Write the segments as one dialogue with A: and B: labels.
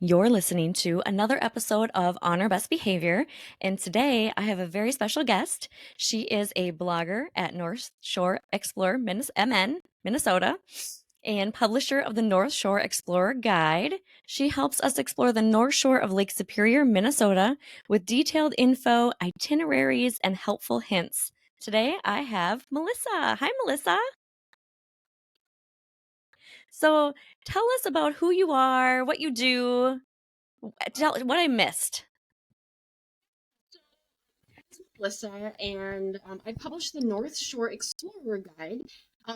A: You're listening to another episode of On Our Best Behavior, and today I have a very special guest. She is a blogger at North Shore Explorer MN, Minnesota, and publisher of the North Shore Explorer Guide. She helps us explore the North Shore of Lake Superior, Minnesota, with detailed info, itineraries, and helpful hints. Today I have Melissa. Hi, Melissa. So tell us about who you are, what you do. Tell what I missed.
B: Melissa, and I published the North Shore Explorer Guide,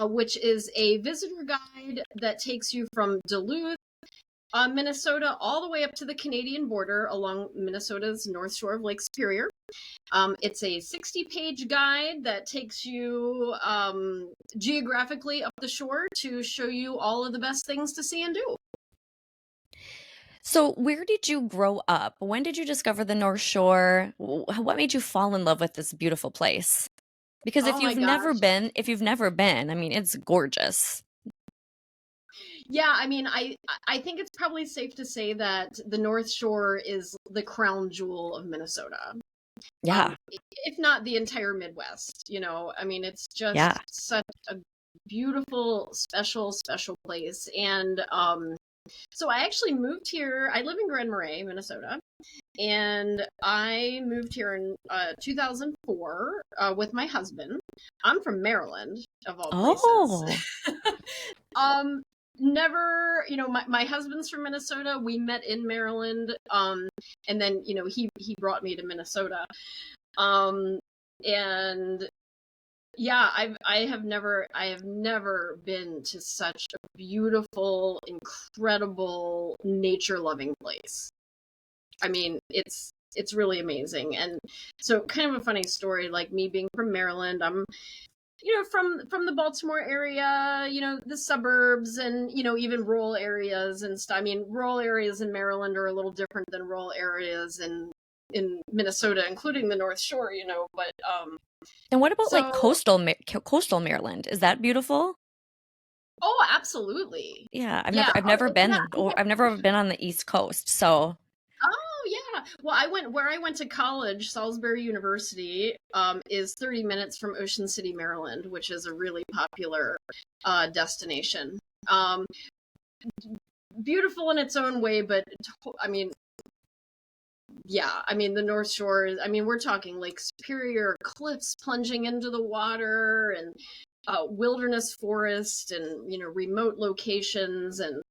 B: which is a visitor guide that takes you from Duluth, Minnesota, all the way up to the Canadian border along Minnesota's North Shore of Lake Superior. It's a 60-page guide that takes you geographically up the shore to show you all of the best things to see and do.
A: So, where did you grow up? When did you discover the North Shore? What made you fall in love with this beautiful place? Because
B: Oh my gosh.
A: if you've never been, I mean, it's gorgeous.
B: Yeah, I mean, I think it's probably safe to say that the North Shore is the crown jewel of Minnesota.
A: Yeah.
B: If not the entire Midwest, I mean, it's just
A: Yeah.
B: such a beautiful, special place. And so I actually moved here. I live in Grand Marais, Minnesota, and I moved here in 2004 with my husband. I'm from Maryland, of all places.
A: Oh.
B: Never, my husband's from Minnesota. We met in Maryland, and then he brought me to Minnesota, and yeah, I have never been to such a beautiful, incredible, nature loving place. I mean, it's really amazing. And so, kind of a funny story, like me being from Maryland, I'm from the Baltimore area, the suburbs, and even rural areas and stuff. I mean, rural areas in Maryland are a little different than rural areas in Minnesota, including the North Shore, but
A: And what about like
B: so
A: coastal Maryland? Is that beautiful?
B: oh, absolutely.
A: Yeah,
B: Yeah.
A: I've never
B: Yeah.
A: been I've never been on the East Coast. So,
B: Oh, yeah. Well, I went to college, Salisbury University, is 30 minutes from Ocean City, Maryland, which is a really popular destination. Um, Beautiful in its own way, but I mean, yeah, I mean, the North Shore, I mean, we're talking Lake Superior, cliffs plunging into the water, and wilderness forest, and remote locations. And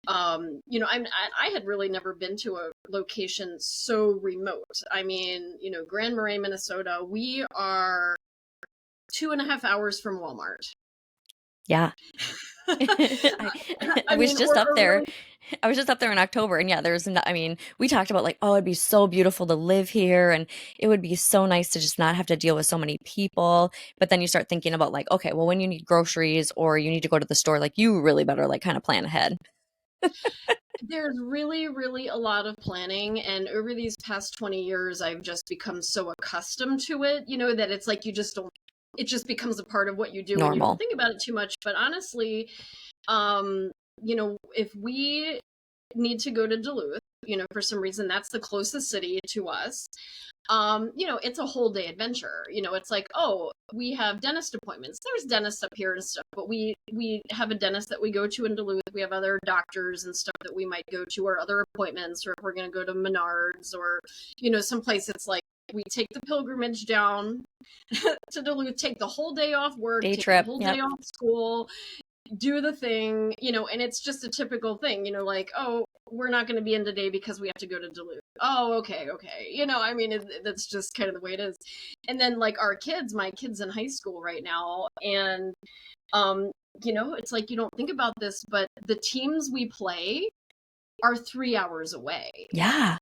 B: I had really never been to a location so remote. I mean, Grand Marais, Minnesota, we are 2.5 hours from Walmart.
A: yeah. I was
B: mean,
A: just up there. I was just up there in October, and yeah, I mean, we talked about like, oh, it'd be so beautiful to live here, and it would be so nice to just not have to deal with so many people. But then you start thinking about like, okay, well, when you need groceries or you need to go to the store, like you really better like kind of plan ahead.
B: There's really a lot of planning, and over these past 20 years I've just become so accustomed to it, that it's like you just don't it just becomes a part of what you do and you don't
A: Normal.
B: think about it too much. But honestly, um if we need to go to Duluth, for some reason that's the closest city to us, it's a whole day adventure. It's like, oh, we have dentist appointments. There's dentists up here and stuff, but we have a dentist that we go to in Duluth. We have other doctors and stuff that we might go to, or other appointments, or if we're going to go to Menards, or someplace. It's like we take the pilgrimage down to Duluth, take the whole day off work,
A: Day
B: take the
A: trip.
B: whole
A: Yep.
B: day off school, do the thing, and it's just a typical thing, like, oh, we're not going to be in today because we have to go to Duluth. Oh, okay. I mean, that's just kind of the way it is. And then like my kids in high school right now, and it's like you don't think about this, but the teams we play are 3 hours away.
A: Yeah.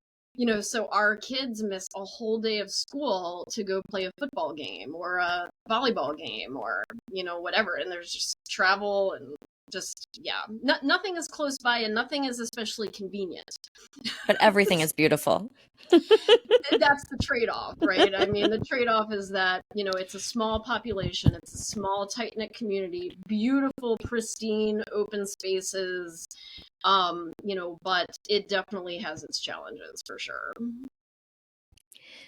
B: So our kids miss a whole day of school to go play a football game or a volleyball game, or whatever, and there's just travel and just, yeah, nothing is close by and nothing is especially convenient.
A: But everything is beautiful.
B: That's the trade-off, right? I mean, the trade-off is that, it's a small population, it's a small, tight-knit community, beautiful, pristine, open spaces, but it definitely has its challenges for sure.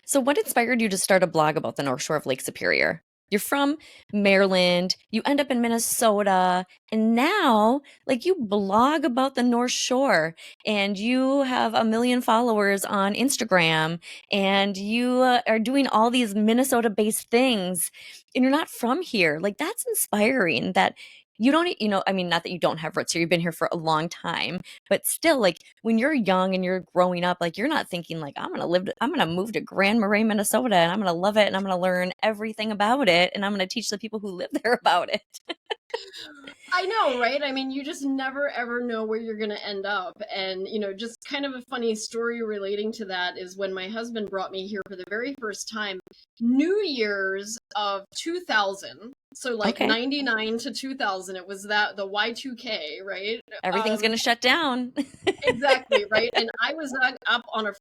A: So, what inspired you to start a blog about the North Shore of Lake Superior? You're from Maryland, you end up in Minnesota, and now, like, you blog about the North Shore and you have 1 million followers on Instagram and you are doing all these Minnesota based things and you're not from here. Like, that's inspiring that you don't, I mean, not that you don't have roots here, you've been here for a long time, but still, like, when you're young and you're growing up, like, you're not thinking like, I'm gonna move to Grand Marais, Minnesota, and I'm gonna love it, and I'm gonna learn everything about it, and I'm gonna teach the people who live there about it.
B: I know, right? I mean, you just never ever know where you're going to end up. And, just kind of a funny story relating to that is when my husband brought me here for the very first time, New Year's of 2000. So like
A: Okay.
B: 99 to 2000, it was the Y2K, right?
A: Everything's gonna shut down.
B: Exactly, right. And I was on a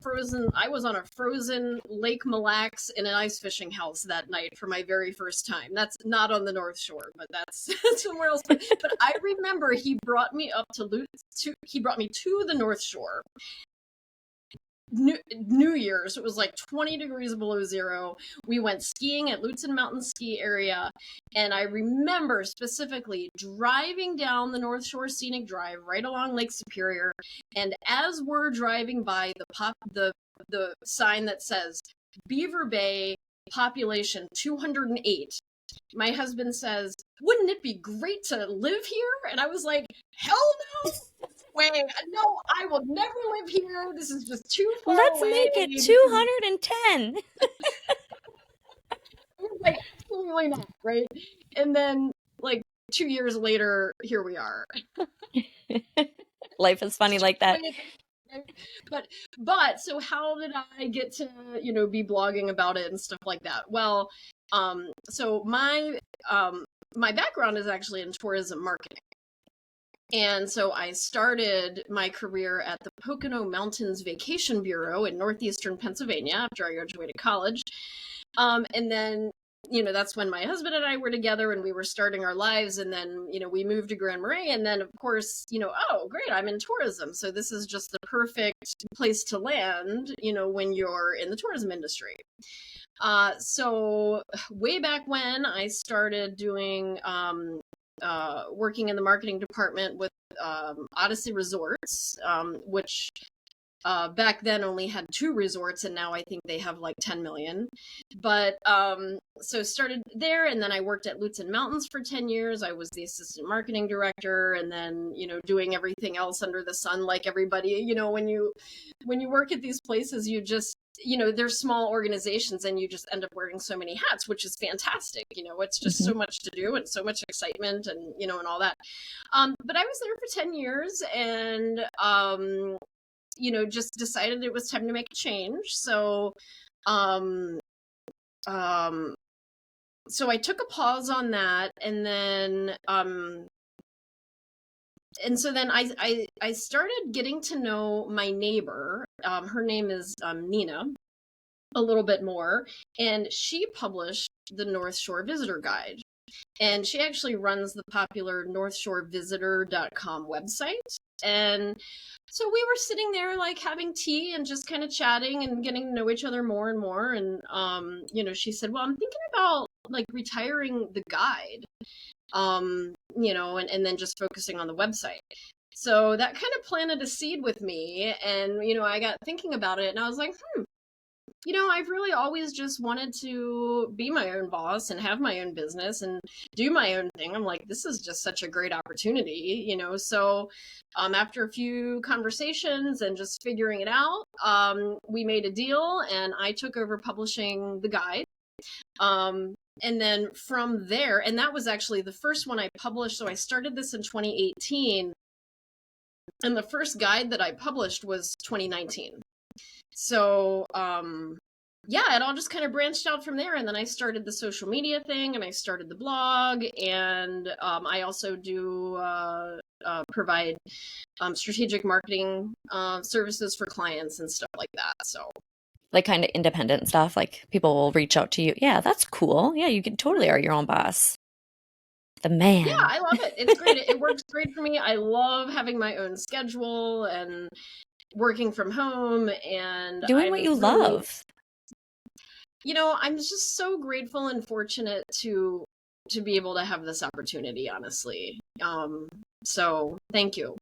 B: frozen Lake Mille Lacs in an ice fishing house that night for my very first time. That's not on the North Shore, but that's somewhere else. But I remember he brought me he brought me to the North Shore. New Year's, it was like 20 degrees below zero. We went skiing at Lutzen Mountain Ski Area, and I remember specifically driving down the North Shore Scenic Drive right along Lake Superior, and as we're driving by the sign that says Beaver Bay population 208, my husband says, "Wouldn't it be great to live here?" And I was like, "Hell no! Way, no, I will never live here. This is just too far
A: Let's
B: away."
A: make it 210.
B: Like, absolutely not, right? And then, like, 2 years later, here we are.
A: Life is funny like that.
B: But so how did I get to, be blogging about it and stuff like that? Well, so my background is actually in tourism marketing. And so I started my career at the Pocono Mountains Vacation Bureau in northeastern Pennsylvania after I graduated college. And then, that's when my husband and I were together and we were starting our lives. And then, we moved to Grand Marais. And then, of course, oh, great, I'm in tourism. So this is just the perfect place to land, when you're in the tourism industry. So way back when I started doing working in the marketing department with Odyssey Resorts, which back then only had 2 resorts, and now I think they have like 10 million. But so started there, and then I worked at Lutzen Mountains for 10 years. I was the assistant marketing director, and then doing everything else under the sun, like everybody. When you work at these places, you just they're small organizations and you just end up wearing so many hats, which is fantastic. It's just so much to do and so much excitement and, and all that. But I was there for 10 years and, just decided it was time to make a change. So, so I took a pause on that and then, and so then I started getting to know my neighbor. Her name is Nina, a little bit more, and she published the North Shore Visitor Guide. And she actually runs the popular northshorevisitor.com website. And so we were sitting there like having tea and just kind of chatting and getting to know each other more and more. And, she said, well, I'm thinking about like retiring the guide. And then just focusing on the website. So that kind of planted a seed with me. And, I got thinking about it and I was like, I've really always just wanted to be my own boss and have my own business and do my own thing. I'm like, this is just such a great opportunity, So after a few conversations and just figuring it out, we made a deal and I took over publishing the guide. And then from there, and that was actually the first one I published. So I started this in 2018. And the first guide that I published was 2019. So, yeah, it all just kind of branched out from there. And then I started the social media thing and I started the blog. And I also do provide strategic marketing services for clients and stuff like that. So,
A: Like kind of independent stuff, like people will reach out to you. Yeah, that's cool. Yeah, you can totally are your own boss. The
B: yeah,
A: man.
B: I love it. It's great. It works great for me. I love having my own schedule and working from home. And
A: Doing what
B: I'm
A: you
B: really,
A: love.
B: I'm just so grateful and fortunate to be able to have this opportunity, honestly. So thank you.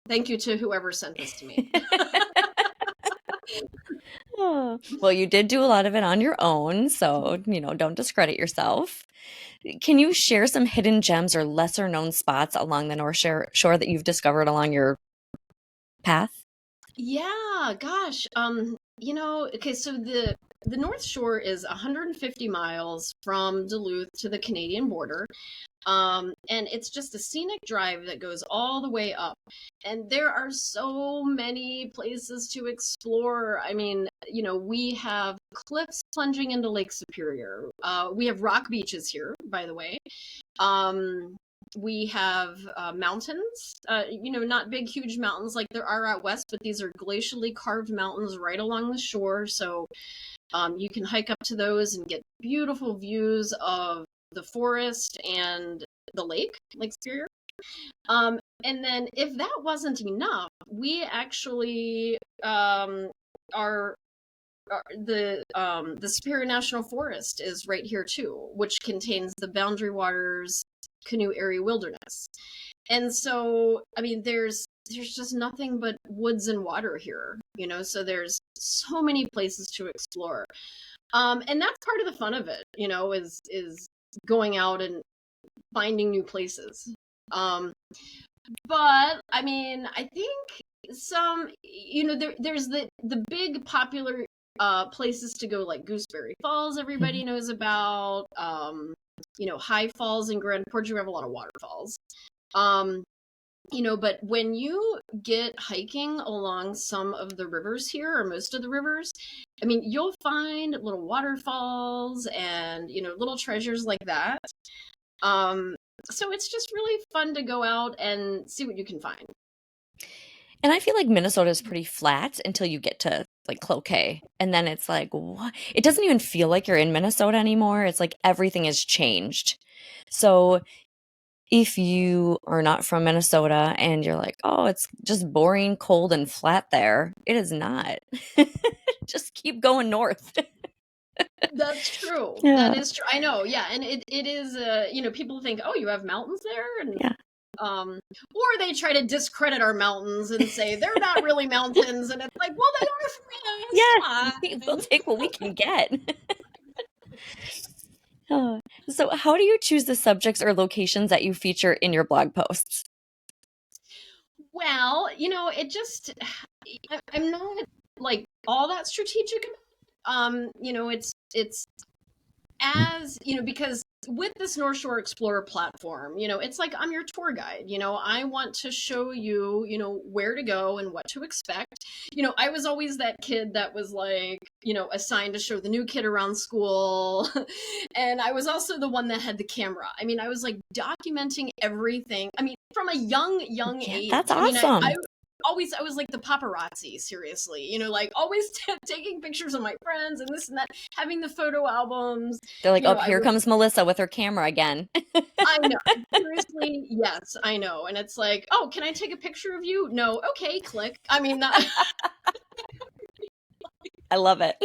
B: Thank you to whoever sent this to me.
A: Oh, well, you did do a lot of it on your own, so, don't discredit yourself. Can you share some hidden gems or lesser known spots along the North Shore that you've discovered along your path?
B: Yeah, gosh. Okay, so the North Shore is 150 miles from Duluth to the Canadian border. And it's just a scenic drive that goes all the way up. And there are so many places to explore. I mean, we have cliffs plunging into Lake Superior. We have rock beaches here, by the way. Um, we have mountains, not big, huge mountains like there are out west, but these are glacially carved mountains right along the shore. So you can hike up to those and get beautiful views of the forest and the Lake Superior. And then if that wasn't enough, we actually are the Superior National Forest is right here too, which contains the Boundary Waters Canoe Area Wilderness. And so, I mean, there's just nothing but woods and water here, so there's so many places to explore. And that's part of the fun of it, is going out and finding new places. But I mean, I think there's the big popular places to go, like Gooseberry Falls,
A: Mhm.
B: everybody knows about. High Falls in Grand Portage, we have a lot of waterfalls. Um, but when you get hiking along some of the rivers here, or most of the rivers, I mean, you'll find little waterfalls and, little treasures like that. Um, so it's just really fun to go out and see what you can find.
A: And I feel like Minnesota is pretty flat until you get to like Cloquet. And then it's like, what? It doesn't even feel like you're in Minnesota anymore. It's like everything has changed. So if you are not from Minnesota and you're like, oh, it's just boring, cold, and flat there, it is not. Just keep going north.
B: That's true. That
A: Yeah.
B: is true. I know. Yeah, and it is. People think, oh, you have mountains there, and
A: Yeah.
B: um, or they try to discredit our mountains and say they're not really mountains, and it's like, well, they are for us.
A: Yes. We'll
B: Come on.
A: take what we can get. Oh, so, how do you choose the subjects or locations that you feature in your blog posts?
B: Well, it just I'm not like all that strategic. It's as because with this North Shore Explorer platform, it's like I'm your tour guide. I want to show you, where to go and what to expect. I was always that kid that was like, assigned to show the new kid around school. And I was also the one that had the camera. I mean, I was like documenting everything. I mean, from a young
A: Yeah, that's
B: age. I mean, I
A: awesome.
B: I was like the paparazzi, seriously, like always taking pictures of my friends and this and that, having the photo albums.
A: They're like, oh,
B: I
A: here
B: would,
A: comes Melissa with her camera again.
B: I know, seriously, yes, I know. And it's like, oh, can I take a picture of you? No. Okay, click. I mean, that,
A: I love it.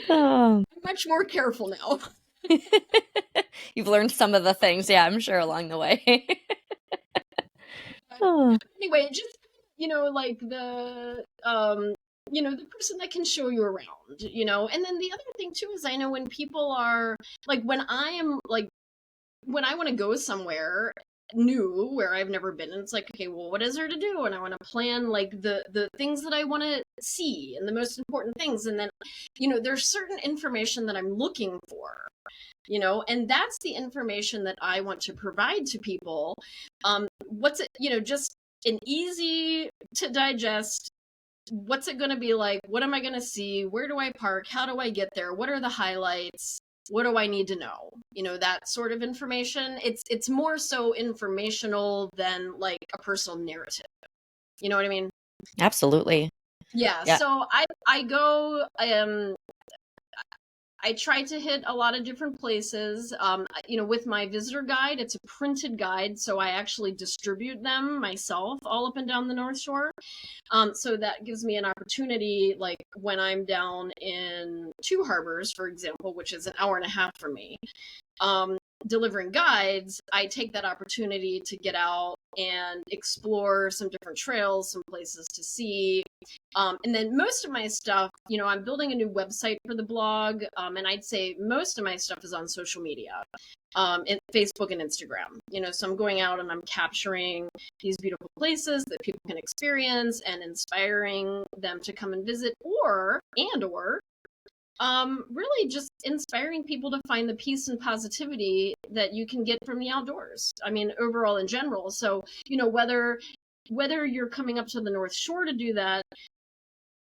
A: Oh.
B: I'm much more careful now.
A: You've learned some of the things, yeah, I'm sure along the way. Oh.
B: Anyway, just, like the person that can show you around, and then the other thing too is I know when people are like, when I want to go somewhere new where I've never been, and it's like, okay, well, what is there to do? And I want to plan like the things that I want to see and the most important things. And then, there's certain information that I'm looking for, and that's the information that I want to provide to people. What's it, just an easy to digest what's it going to be like? What am I going to see? Where do I park? How do I get there? What are the highlights? What do I need to know? That sort of information. It's more so informational than like a personal narrative. You know what I mean?
A: Absolutely.
B: Yeah.
A: Yeah.
B: So I go I try to hit a lot of different places. With my visitor guide, it's a printed guide, so I actually distribute them myself all up and down the North Shore. So that gives me an opportunity, like when I'm down in Two Harbors, for example, which is an hour and a half from me, delivering guides, I take that opportunity to get out and explore some different trails, some places to see. And then most of my stuff, I'm building a new website for the blog, and I'd say most of my stuff is on social media, in Facebook and Instagram. So I'm going out and I'm capturing these beautiful places that people can experience and inspiring them to come and visit, or really just inspiring people to find the peace and positivity that you can get from the outdoors. I mean, overall in general. So, whether you're coming up to the North Shore to do that,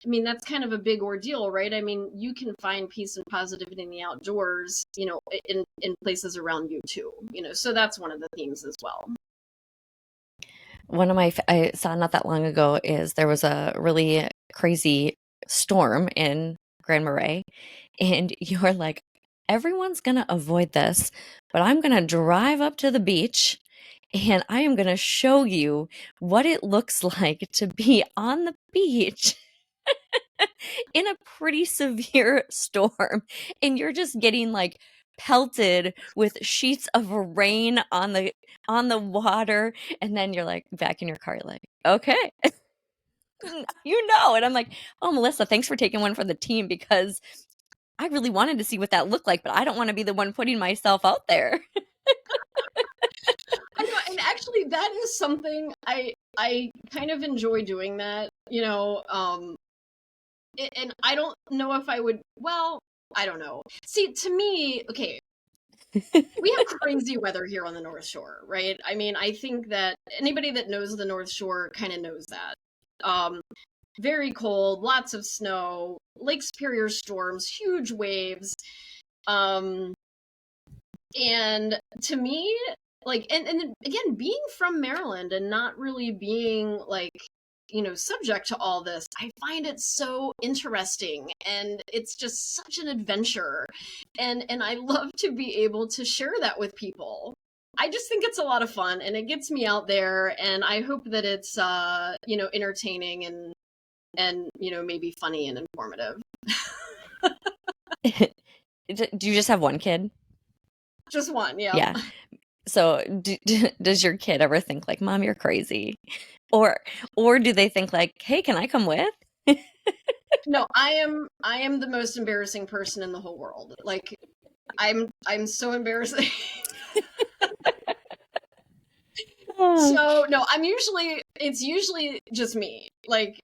B: I mean, that's kind of a big ordeal, right? I mean, you can find peace and positivity in the outdoors, in places around you too, so that's one of the themes as well.
A: One of I saw not that long ago is there was a really crazy storm in Grand Marais, and you're like, everyone's gonna avoid this, but I'm gonna drive up to the beach and I am gonna show you what it looks like to be on the beach in a pretty severe storm. And you're just getting like pelted with sheets of rain on the water, and then you're like back in your car, you're like, okay. And I'm like, oh, Melissa, thanks for taking one for the team, because I really wanted to see what that looked like, but I don't want to be the one putting myself out there.
B: I know, and actually that is something I kind of enjoy doing that, and I don't know if I would, well, I don't know. See, to me, okay, we have crazy weather here on the North Shore, right? I mean, I think that anybody that knows the North Shore kind of knows that. Um, Very cold, lots of snow, Lake Superior storms, huge waves. Um, and to me, like, and again, being from Maryland and not really being like, subject to all this, I find it so interesting, and it's just such an adventure, and I love to be able to share that with people. I just think it's a lot of fun, and it gets me out there, and I hope that it's entertaining and maybe funny and informative.
A: Do you just have one kid?
B: Just one, yeah.
A: Yeah. So does your kid ever think like, Mom, you're crazy? Or do they think like, hey, can I come with?
B: No, I am the most embarrassing person in the whole world. Like, I'm so embarrassing.
A: Oh.
B: So no, it's usually just me. Like,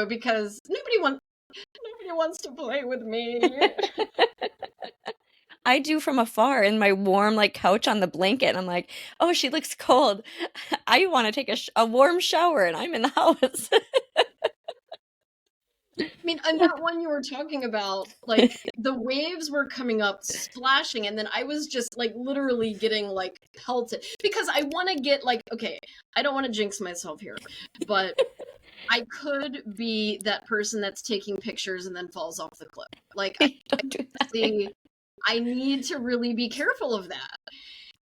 B: because nobody wants to play with me.
A: I do from afar in my warm like couch on the blanket. And I'm like, oh, she looks cold. I want to take a warm shower, and I'm in the house.
B: I mean, and that one you were talking about, like the waves were coming up, splashing, and then I was just like literally getting like pelted because I want to get like, okay, I don't want to jinx myself here, but I could be that person that's taking pictures and then falls off the cliff. Like,
A: Don't do that.
B: I need to really be careful of that.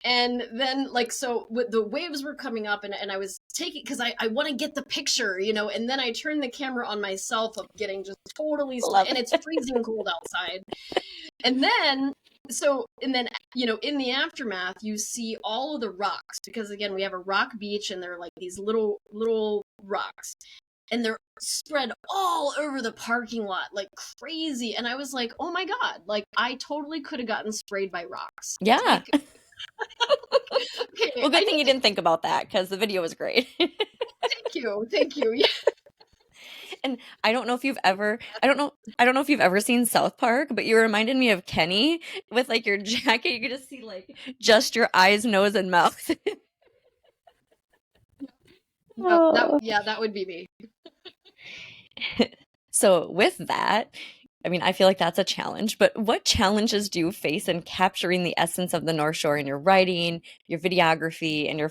B: And then, like, so the waves were coming up, and I was taking, because I want to get the picture, and then I turned the camera on myself of getting just totally
A: Love
B: and it's freezing cold outside. And then, in the aftermath, you see all of the rocks, because again, we have a rock beach, and they're like these little rocks, and they're spread all over the parking lot like crazy. And I was like, oh my God, like I totally could have gotten sprayed by rocks.
A: Yeah.
B: Like, okay,
A: Well, good thing you didn't think about that, because the video was great.
B: thank you. Yeah.
A: And I don't know if you've ever, I don't know if you've ever seen South Park, but you reminded me of Kenny with like your jacket. You could just see like just your eyes, nose, and mouth.
B: No,
A: Oh.
B: that would be me.
A: So with that, I mean, I feel like that's a challenge, but what challenges do you face in capturing the essence of the North Shore in your writing, your videography, and your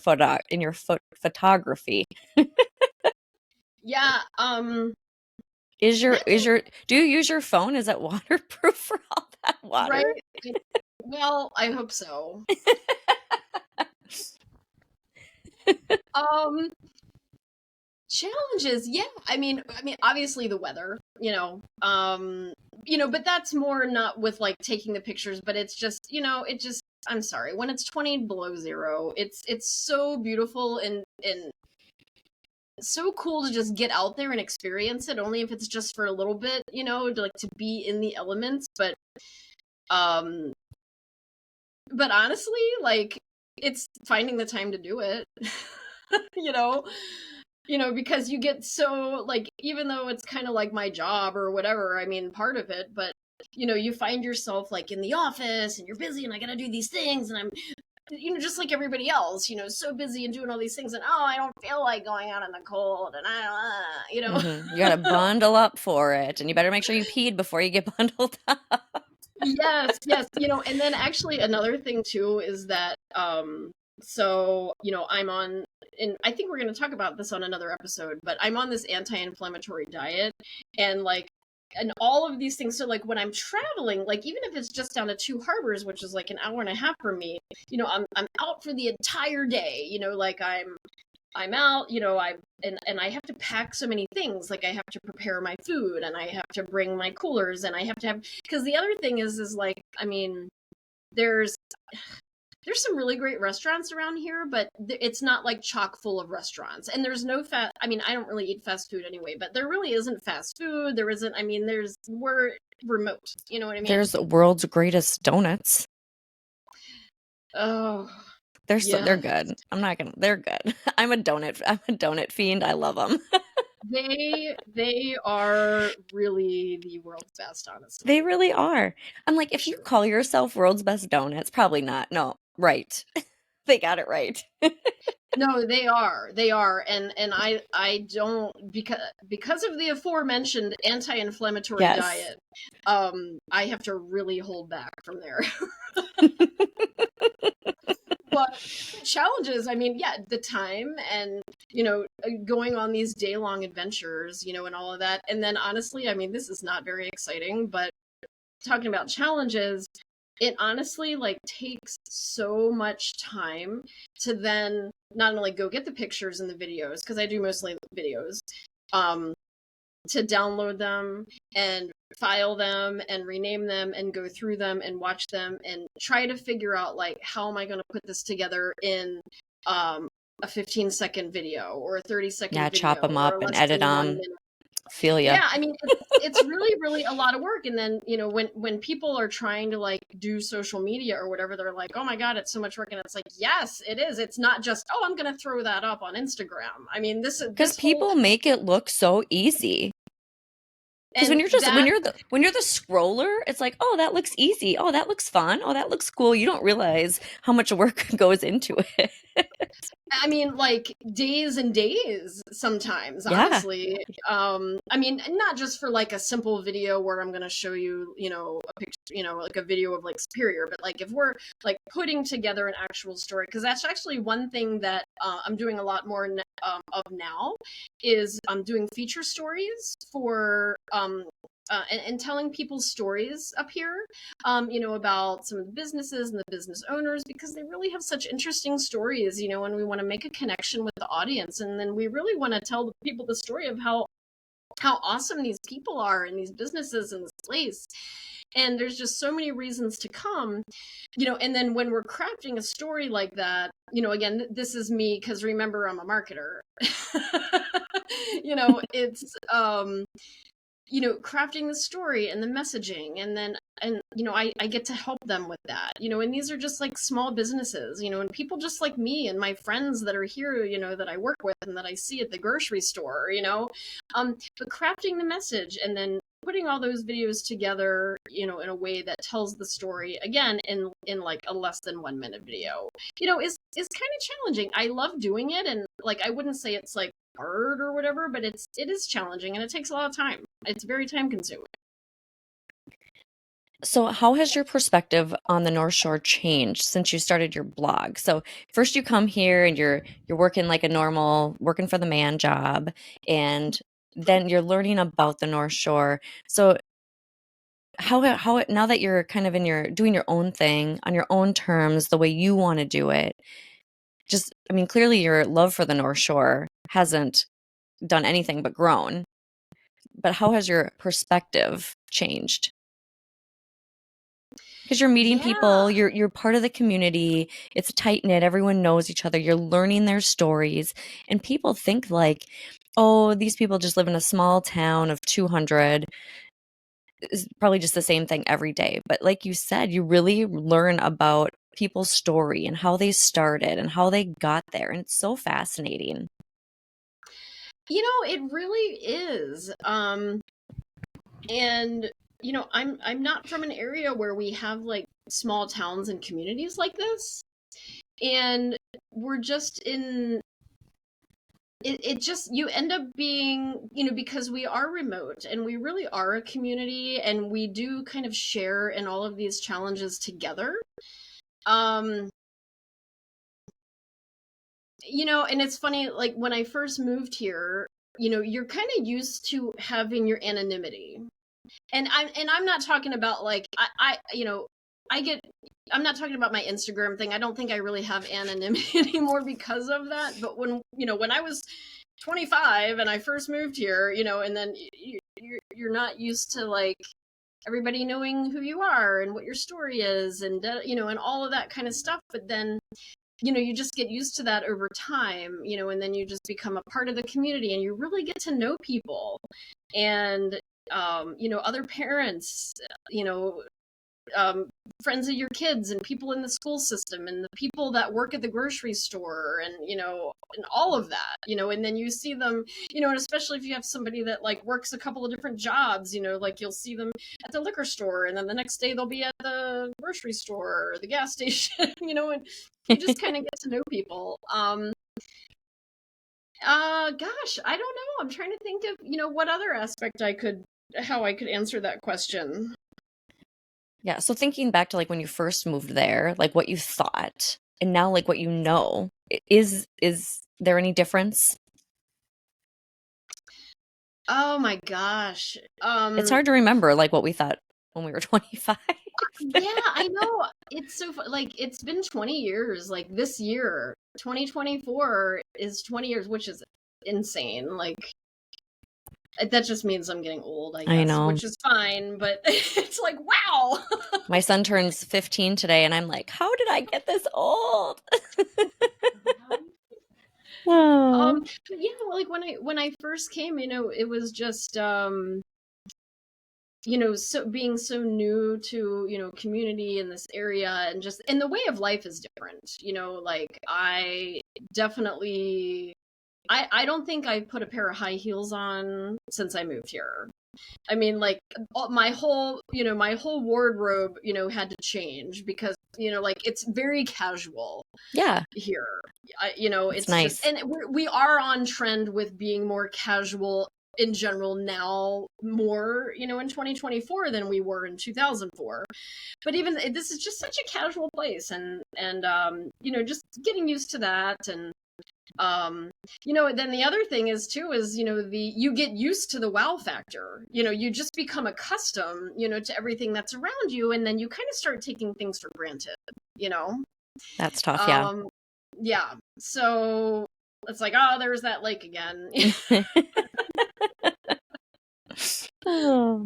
A: photography?
B: Yeah,
A: Do you use your phone? Is it waterproof for all that water?
B: right. Well, I hope so. Um, Challenges, yeah. I mean, obviously the weather, but that's more not with like taking the pictures, but it's just, it just. I'm sorry, when it's 20 below zero, it's so beautiful and so cool to just get out there and experience it, only if it's just for a little bit, like to be in the elements. Um, but honestly, like it's finding the time to do it, you know, because you get so like, even though it's kind of like my job or whatever, I mean, part of it, but you find yourself like in the office and you're busy and I got to do these things and I'm just like everybody else, so busy and doing all these things, and I don't feel like going out in the cold, and
A: You gotta bundle up for it, and you better make sure you peed before you get bundled up.
B: Yes, yes, and then actually another thing too is that, so I'm on, and I think we're going to talk about this on another episode, but I'm on this anti-inflammatory diet, and like, and all of these things. So like when I'm traveling, like even if it's just down to Two Harbors, which is like an hour and a half for me, I'm out for the entire day. Like I'm out, and I have to pack so many things. Like I have to prepare my food and I have to bring my coolers and I have to have, because the other thing is like, I mean, there's some really great restaurants around here, but it's not like chock full of restaurants. And there's no I mean, I don't really eat fast food anyway, but there really isn't fast food. There isn't, I mean, we're remote. You know what I mean?
A: There's the world's greatest donuts.
B: Oh,
A: They're
B: yeah.
A: good. They're good. I'm a donut fiend. I love them.
B: They are really the world's best,
A: They
B: honestly.
A: really are. I'm like, if you
B: Sure.
A: call yourself world's best donuts, probably not. No, right. They got it right.
B: No, they are. They are. And I don't, because of the aforementioned anti-inflammatory
A: Yes.
B: diet, I have to really hold back from there. But challenges, I mean, yeah, the time and going on these day-long adventures, and all of that. And then honestly, I mean, this is not very exciting, but talking about challenges, it honestly like takes so much time to then not only go get the pictures and the videos, because I do mostly videos, um to download them and file them and rename them and go through them and watch them and try to figure out like, how am I going to put this together in a 15-second video or a 30-second
A: Yeah, chop
B: video
A: them
B: or
A: up
B: a
A: and
B: less
A: edit
B: than one
A: them.
B: minute.
A: Feel ya.
B: Yeah, I mean, it's really, really a lot of work. And then, when people are trying to like do social media or whatever, they're like, oh my God, it's so much work. And it's like, yes, it is. It's not just, oh, I'm going to throw that up on Instagram. I mean,
A: Because
B: this whole,
A: people make it look so easy. Because
B: and that,
A: when you're the scroller, it's like, oh, that looks easy. Oh, that looks fun. Oh, that looks cool. You don't realize how much work goes into it.
B: I mean, like days and days sometimes,
A: Yeah.
B: honestly. I mean, not just for like a simple video where I'm going to show you, a picture, like a video of like Superior, but like if we're like putting together an actual story, because that's actually one thing that I'm doing a lot more of now, is I'm doing feature stories for and telling people's stories up here, about some of the businesses and the business owners, because they really have such interesting stories, and we want to make a connection with the audience. And then we really want to tell the people the story of how awesome these people are in these businesses in this place. And there's just so many reasons to come, and then when we're crafting a story like that, again, this is me, because remember, I'm a marketer. It's crafting the story and the messaging, and then, and I get to help them with that, and these are just like small businesses, and people just like me and my friends that are here, that I work with and that I see at the grocery store, but crafting the message and then putting all those videos together, in a way that tells the story again in like a less than 1 minute video, is kind of challenging. I love doing it, and like I wouldn't say it's like hard or whatever, but it is challenging and it takes a lot of time. It's very time consuming.
A: So, how has your perspective on the North Shore changed since you started your blog? So, first you come here and you're working like a normal working for the man job, and then you're learning about the North Shore. So, how now that you're kind of in your doing your own thing on your own terms, the way you want to do it, just I mean, clearly your love for the North Shore hasn't done anything but grown. But how has your perspective changed? Because you're meeting
B: Yeah.
A: people, you're part of the community. It's tight knit. Everyone knows each other. You're learning their stories, and people think like, "Oh, these people just live in a small town of 200." It's probably just the same thing every day. But like you said, you really learn about people's story and how they started and how they got there, and it's so fascinating.
B: It really is. And I'm not from an area where we have like small towns and communities like this. And we're just in it just you end up being, because we are remote and we really are a community and we do kind of share in all of these challenges together. Um and it's funny, like when I first moved here, you're kind of used to having your anonymity. And I'm not talking about like I get I'm not talking about my Instagram thing. I don't think I really have anonymity anymore because of that. But when I was 25 and I first moved here, and then you're not used to like everybody knowing who you are and what your story is, and and all of that kind of stuff. But then you just get used to that over time, and then you just become a part of the community and you really get to know people. And other parents, friends of your kids and people in the school system and the people that work at the grocery store, and and all of that, and then you see them, and especially if you have somebody that like works a couple of different jobs, like you'll see them at the liquor store and then the next day they'll be at the grocery store or the gas station, and you just kind of get to know people. Gosh, I don't know. I'm trying to think of, what other aspect how I could answer that question.
A: Yeah, so thinking back to like when you first moved there, like what you thought, and now like what you know, is there any difference?
B: Oh my gosh.
A: It's hard to remember like what we thought when we were 25.
B: Yeah, I know. It's so like it's been 20 years. Like this year, 2024 is 20 years, which is insane. Like that just means I'm getting old, I
A: I
B: guess,
A: know.
B: which is fine, but it's like wow.
A: My son turns 15 today, and I'm like, how did I get this old? Oh.
B: But yeah, like when I first came, it was just so being so new to community in this area, and the way of life is different, like I definitely I don't think I've put a pair of high heels on since I moved here. I mean, like my whole wardrobe, had to change because like it's very casual
A: Yeah,
B: here.
A: it's
B: It's just,
A: nice.
B: and we are on trend with being more casual in general now, more in 2024 than we were in 2004. But even this is just such a casual place, and just getting used to that. And then the other thing is too is you get used to the wow factor. You just become accustomed to everything that's around you, and then you kind of start taking things for granted. you know
A: That's tough, yeah.
B: um yeah, so it's like, oh, there's that lake again.
A: Oh.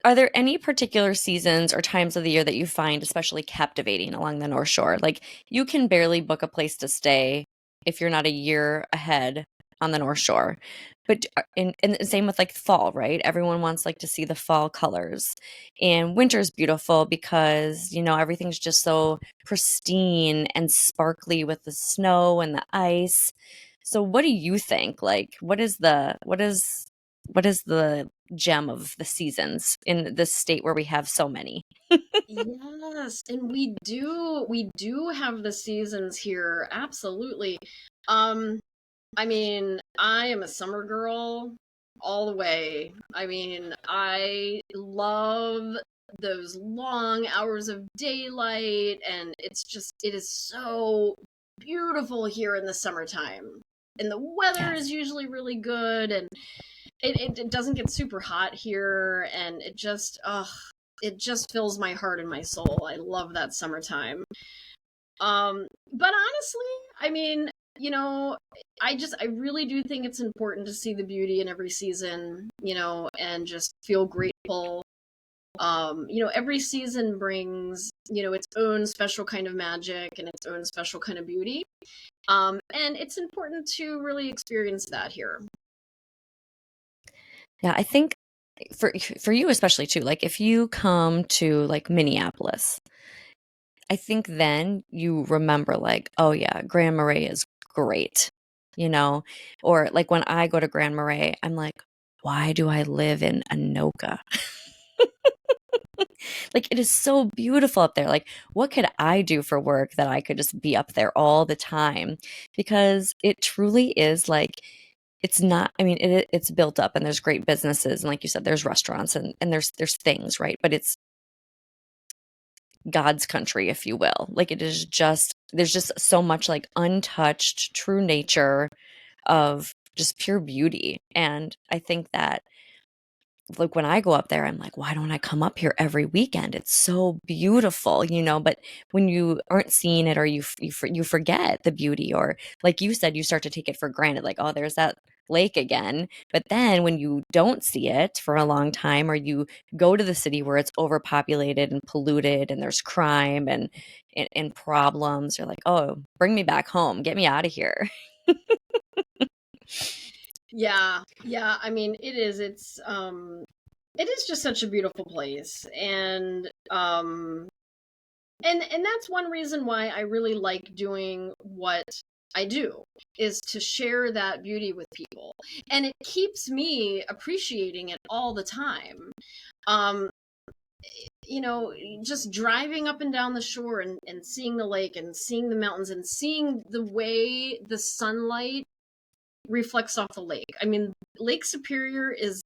A: Are there any particular seasons or times of the year that you find especially captivating along the North Shore? Like, you can barely book a place to stay if you're not a year ahead on the North Shore. But and the same with like fall, right? Everyone wants like to see the fall colors. And winter's beautiful because, everything's just so pristine and sparkly with the snow and the ice. So what do you think? Like, what is the gem of the seasons in this state where we have so many?
B: Yes, and we do have the seasons here, absolutely. um I mean, I am a summer girl all the way. I mean, I love those long hours of daylight, and it is so beautiful here in the summertime. And the weather is
A: Yes.
B: usually really good, and it doesn't get super hot here, and it just fills my heart and my soul. I love that summertime. But honestly, I mean, you know, I really do think it's important to see the beauty in every season, and just feel grateful. Every season brings, its own special kind of magic and its own special kind of beauty. And it's important to really experience that here.
A: Yeah, I think for you especially too, like if you come to like Minneapolis, I think then you remember like, oh yeah, Grand Marais is great, you know? Or like when I go to Grand Marais, I'm like, why do I live in Anoka? Like it is so beautiful up there. Like what could I do for work that I could just be up there all the time? Because it truly is like it's not, I mean, it's built up and there's great businesses and like you said, there's restaurants and there's things, right? But it's God's country, if you will. Like it is just there's just so much like untouched true nature of just pure beauty. And I think that like when I go up there, I'm like, why don't I come up here every weekend? It's so beautiful, you know. But when you aren't seeing it, or you forget the beauty, or like you said, you start to take it for granted, like, oh, there's that lake again. But then when you don't see it for a long time, or you go to the city where it's overpopulated and polluted, and there's crime and problems, you're like, oh, bring me back home, get me out of here.
B: Yeah, yeah. I mean, it is just such a beautiful place, and that's one reason why I really like doing what I do, is to share that beauty with people. And it keeps me appreciating it all the time. Um, just driving up and down the shore, and seeing the lake and seeing the mountains and seeing the way the sunlight reflects off the lake. I mean, Lake Superior is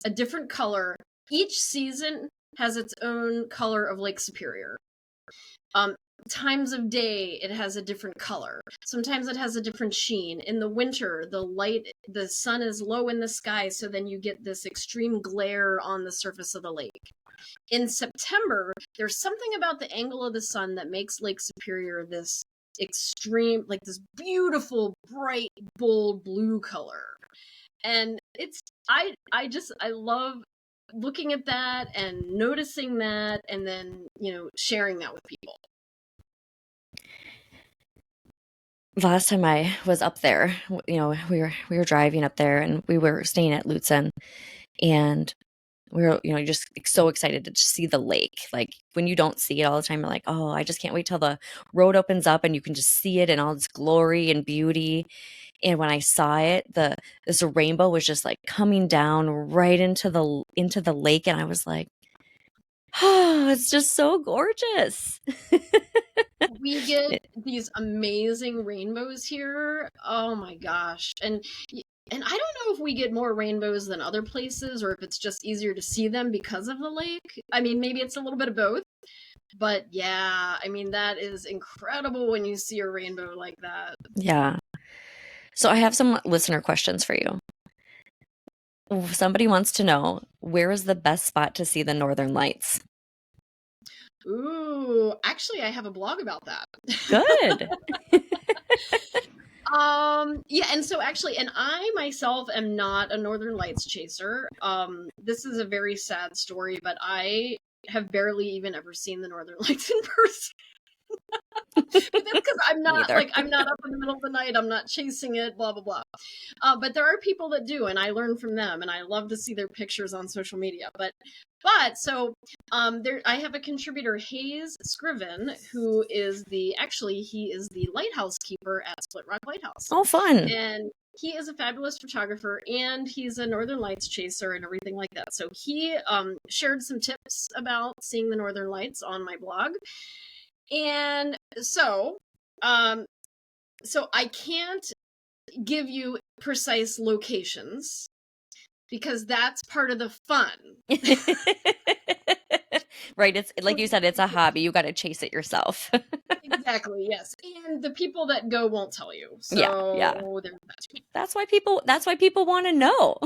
B: a different color. Each season has its own color of Lake Superior. Um, Times of day, it has a different color. Sometimes it has a different sheen. In the winter, the sun is low in the sky, so then you get this extreme glare on the surface of the lake. In September, there's something about the angle of the sun that makes Lake Superior this extreme, like this beautiful, bright, bold blue color. And I love looking at that and noticing that, and then, sharing that with people.
A: Last time I was up there, we were driving up there and we were staying at Lutzen, and we were, just so excited to just see the lake. Like when you don't see it all the time, you're like, oh, I just can't wait till the road opens up and you can just see it in all its glory and beauty. And when I saw it, this rainbow was just like coming down right into the lake, and I was like, oh, it's just so gorgeous.
B: We get
A: It-
B: these amazing rainbows here. Oh my gosh. And I don't know if we get more rainbows than other places, or if it's just easier to see them because of the lake. I mean, maybe it's a little bit of both. But yeah, I mean, that is incredible when you see a rainbow like that.
A: yeah. So I have some listener questions for you. Somebody wants to know, where is the best spot to see the Northern Lights?
B: Ooh, actually, I have a blog about that.
A: Good.
B: Yeah, and so actually, and I myself am not a Northern Lights chaser. This is a very sad story, but I have barely even ever seen the Northern Lights in person. But that's because
A: Me either.
B: I'm not up in the middle of the night. I'm not chasing it. Blah blah blah. But there are people that do, and I learn from them, and I love to see their pictures on social media. But so there, I have a contributor, Hayes Scriven, who is he is the lighthouse keeper at Split Rock Lighthouse,
A: Oh, fun.
B: and he is a fabulous photographer, and he's a Northern Lights chaser and everything like that. So he shared some tips about seeing the Northern Lights on my blog. And so, so I can't, give you precise locations because that's part of the fun.
A: Right. It's like you said, it's a hobby. You got to chase it yourself.
B: Exactly, yes. And the people that go won't tell you.
A: Yeah. Yeah.
B: So there's that.
A: That's why people want to know.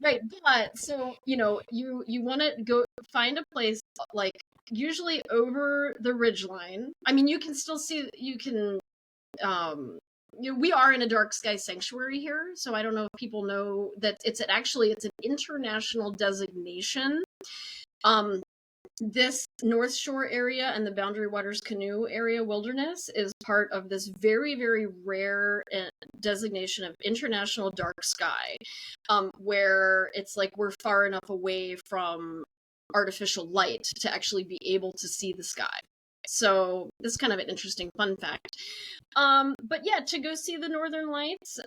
B: Right, but so you want to go find a place like usually over the ridgeline. I mean, you can still see we are in a dark sky sanctuary here, so I don't know if people know that it's an international designation. This North Shore area and the Boundary Waters Canoe Area Wilderness is part of this very, very rare designation of international dark sky, where it's like we're far enough away from artificial light to actually be able to see the sky. So this is kind of an interesting fun fact. But yeah, to go see the Northern Lights,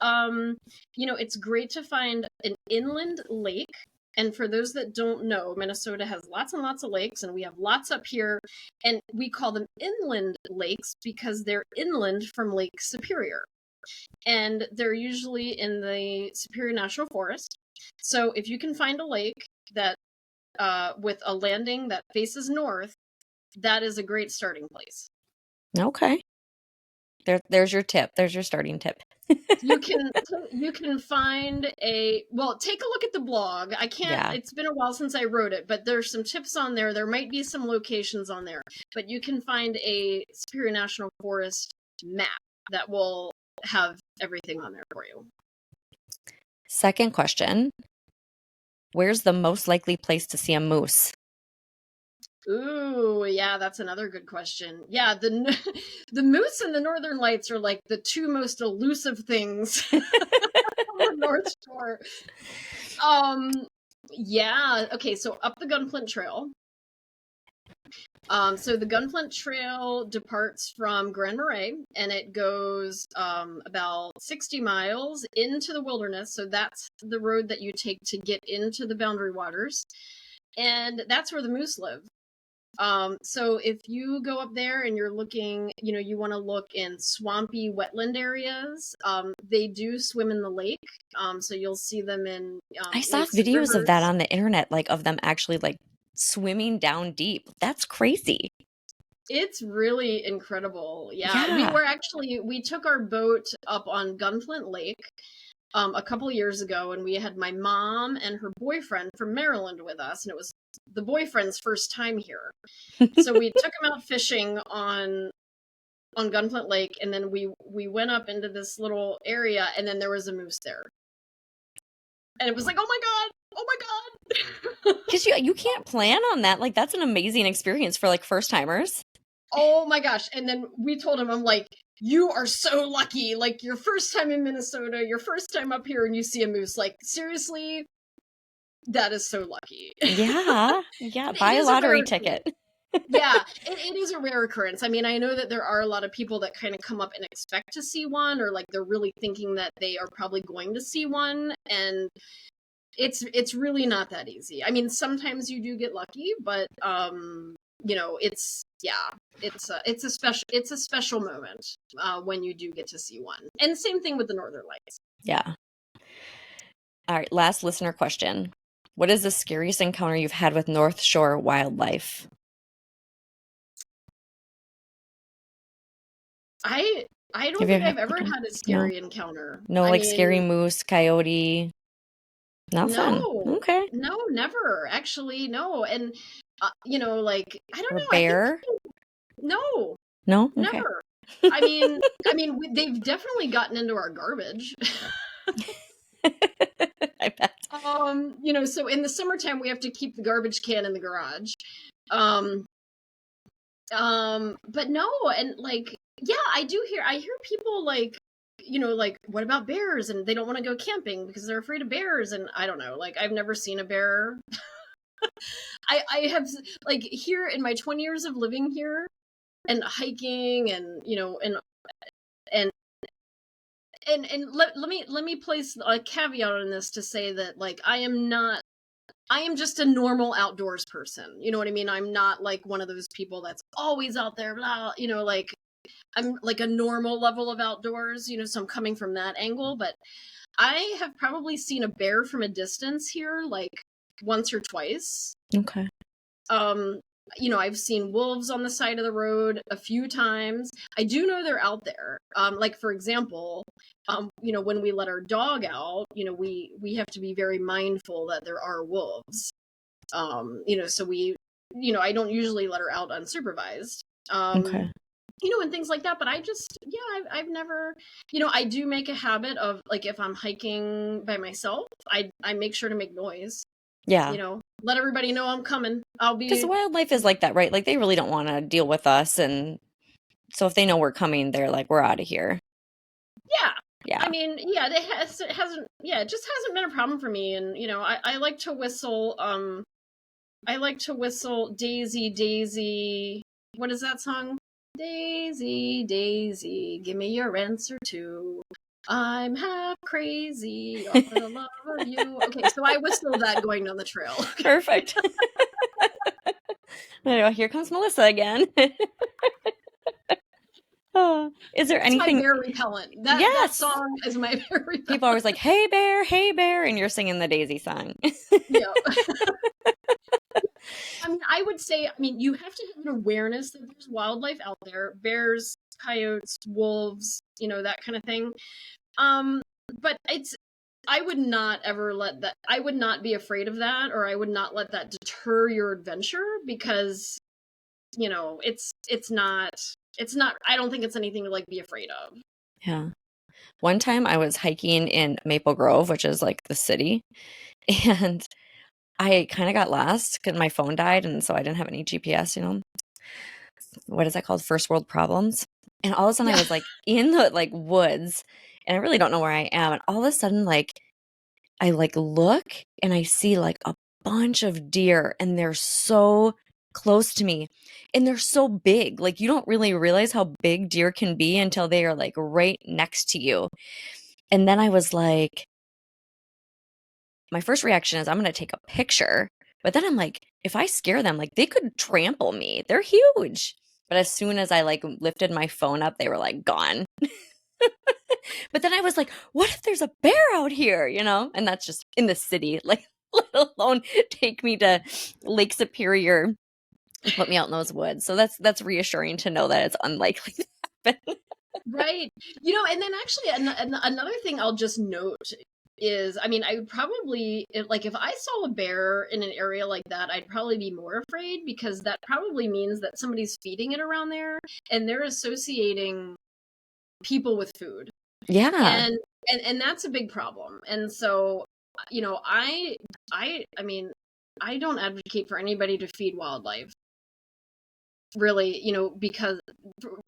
B: it's great to find an inland lake. And for those that don't know, Minnesota has lots and lots of lakes, and we have lots up here, and we call them inland lakes because they're inland from Lake Superior. And they're usually in the Superior National Forest. So if you can find a lake that with a landing that faces north, that is a great starting place.
A: Okay. There's your tip. There's your starting tip.
B: You can find take a look at the blog. I can't,
A: Yeah.
B: It's been a while since I wrote it, but there's some tips on there. There might be some locations on there, but you can find a Superior National Forest map that will have everything on there for you.
A: Second question. Where's the most likely place to see a moose?
B: Ooh, yeah, that's another good question. Yeah, the moose and the Northern Lights are like the two most elusive things on the North Shore. Yeah, okay, so up the Gunflint Trail. So the Gunflint Trail departs from Grand Marais, and it goes about 60 miles into the wilderness. So that's the road that you take to get into the Boundary Waters, and that's where the moose live. So if you go up there and you're looking, you want to look in swampy wetland areas, they do swim in the lake. So you'll see them in
A: I saw
B: lakes and
A: videos of that
B: rivers.
A: on the internet, like of them actually like swimming down deep. That's crazy.
B: It's really incredible. Yeah.
A: Yeah.
B: We took our boat up on Gunflint Lake a couple years ago, and we had my mom and her boyfriend from Maryland with us, and it was the boyfriend's first time here. So we took him out fishing on Gunflint Lake, and then we went up into this little area, and then there was a moose there. And it was like, oh my god.
A: Because you can't plan on that. Like, that's an amazing experience for like first timers.
B: Oh my gosh. And then we told him, I'm like, you are so lucky. Like, your first time in Minnesota, your first time up here, and you see a moose. Like, seriously, that is so lucky.
A: Yeah. Yeah. Buy a lottery ticket.
B: Yeah, it is a rare occurrence. I mean, I know that there are a lot of people that kind of come up and expect to see one, or like they're really thinking that they are probably going to see one, and it's really not that easy. I mean, sometimes you do get lucky, but it's a special moment when you do get to see one. And same thing with the Northern Lights.
A: Yeah. All right. Last listener question. What is the scariest encounter you've had with North Shore wildlife?
B: I don't think I've ever had a scary encounter.
A: No, like scary moose, coyote. Nothing.
B: No.
A: Okay.
B: No, never. Actually, no. And like, I don't
A: Or
B: know.
A: bear?
B: No.
A: No? Okay.
B: Never. I mean, they've definitely gotten into our garbage.
A: I bet.
B: So in the summertime we have to keep the garbage can in the garage. But no, and like, yeah, I hear people like, like, what about bears? And they don't want to go camping because they're afraid of bears. And I don't know, like, I've never seen a bear. I have, like, here in my 20 years of living here and hiking and, and let me place a caveat on this to say that, like, I am just a normal outdoors person. You know what I mean? I'm not like one of those people that's always out there, blah, like, I'm like a normal level of outdoors, so I'm coming from that angle, but I have probably seen a bear from a distance here like once or twice.
A: Okay.
B: I've seen wolves on the side of the road a few times. I do know they're out there. Like for example, when we let our dog out, we have to be very mindful that there are wolves. So I don't usually let her out unsupervised.
A: Okay.
B: And things like that. But I've never, I do make a habit of like if I'm hiking by myself, I make sure to make noise.
A: Yeah.
B: Let everybody know I'm coming.
A: Because wildlife is like that, right? Like they really don't want to deal with us. And so if they know we're coming, they're like, we're out of here.
B: Yeah.
A: Yeah.
B: I mean, yeah, it just hasn't been a problem for me. And, I like to whistle, Daisy, Daisy. What is that song? Daisy, Daisy, give me your answer too. I'm half crazy for the love of you. Okay, so I whistle that going down the trail.
A: Perfect. Here comes Melissa again. Is there
B: That's my
A: anything?
B: bear repellent. That
A: Yes.
B: song is my bear repellent.
A: People are always like, hey, bear, and you're singing the Daisy song.
B: Yeah. I mean, I would say, you have to have an awareness that there's wildlife out there, bears, coyotes, wolves, that kind of thing. But I would not ever I would not be afraid of that, or I would not let that deter your adventure because, it's not, I don't think it's anything to like be afraid of.
A: Yeah. One time I was hiking in Maple Grove, which is like the city, and I kind of got lost because my phone died, and so I didn't have any GPS, What is that called? First world problems. And all of a sudden I was like in the like woods, and I really don't know where I am. And all of a sudden, like I like look and I see like a bunch of deer, and they're so close to me and they're so big. Like you don't really realize how big deer can be until they are like right next to you. And then I was like, my first reaction is I'm going to take a picture. But then I'm like, if I scare them, like they could trample me. They're huge. But as soon as I like lifted my phone up, they were like gone. But then I was like, what if there's a bear out here, And that's just in the city, like let alone take me to Lake Superior and put me out in those woods. So that's reassuring to know that it's unlikely to happen.
B: Right. And then actually another thing I'll just note is, I would probably, like if I saw a bear in an area like that, I'd probably be more afraid because that probably means that somebody's feeding it around there and they're associating people with food.
A: Yeah.
B: And that's a big problem. And so, I don't advocate for anybody to feed wildlife. Really, because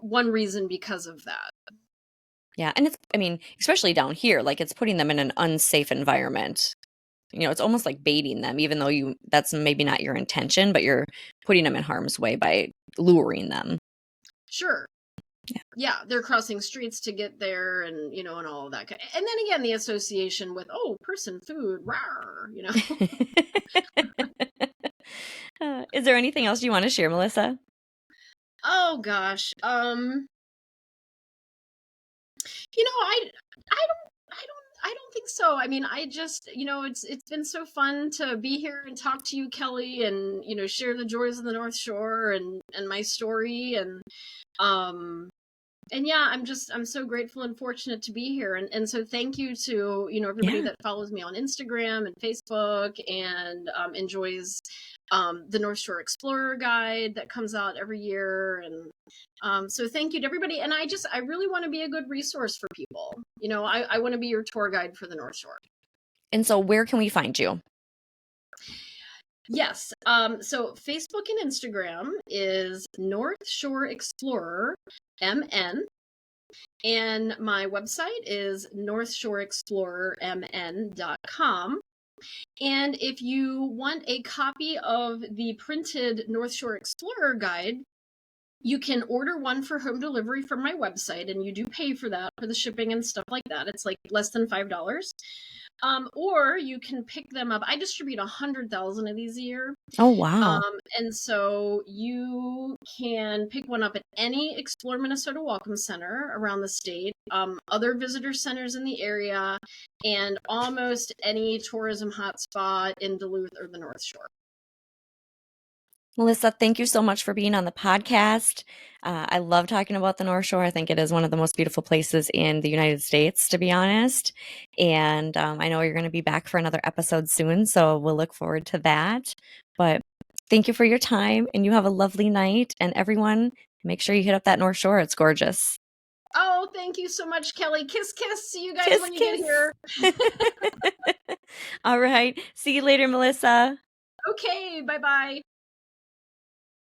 B: one reason because of that.
A: Yeah. And especially down here, like it's putting them in an unsafe environment. It's almost like baiting them, even though that's maybe not your intention, but you're putting them in harm's way by luring them.
B: Sure. Yeah, they're crossing streets to get there and, and all of that. And then again, the association with, person, food, rawr,
A: Is there anything else you want to share, Melissa?
B: Oh gosh. I don't think so. I just, it's been so fun to be here and talk to you, Kelly, and, share the joys of the North Shore and my story. And yeah, I'm so grateful and fortunate to be here. And so thank you to, everybody that follows me on Instagram and Facebook and enjoys the North Shore Explorer Guide that comes out every year. And so thank you to everybody. And I really want to be a good resource for people. I want to be your tour guide for the North Shore.
A: And so where can we find you?
B: Yes. So Facebook and Instagram is North Shore Explorer MN. And my website is northshoreexplorermn.com. And if you want a copy of the printed North Shore Explorer Guide, you can order one for home delivery from my website, and you do pay for that, for the shipping and stuff like that. It's like less than $5. Or you can pick them up. I distribute 100,000 of these a year.
A: Oh, wow.
B: And so you can pick one up at any Explore Minnesota Welcome Center around the state, other visitor centers in the area, and almost any tourism hotspot in Duluth or the North Shore.
A: Melissa, thank you so much for being on the podcast. I love talking about the North Shore. I think it is one of the most beautiful places in the United States, to be honest. And I know you're going to be back for another episode soon, so we'll look forward to that. But thank you for your time, and you have a lovely night. And everyone, make sure you hit up that North Shore. It's gorgeous.
B: Oh, thank you so much, Kelly. Kiss, kiss. See you guys
A: Kiss,
B: when you get
A: kiss.
B: here.
A: All right. See you later, Melissa.
B: Okay, bye-bye.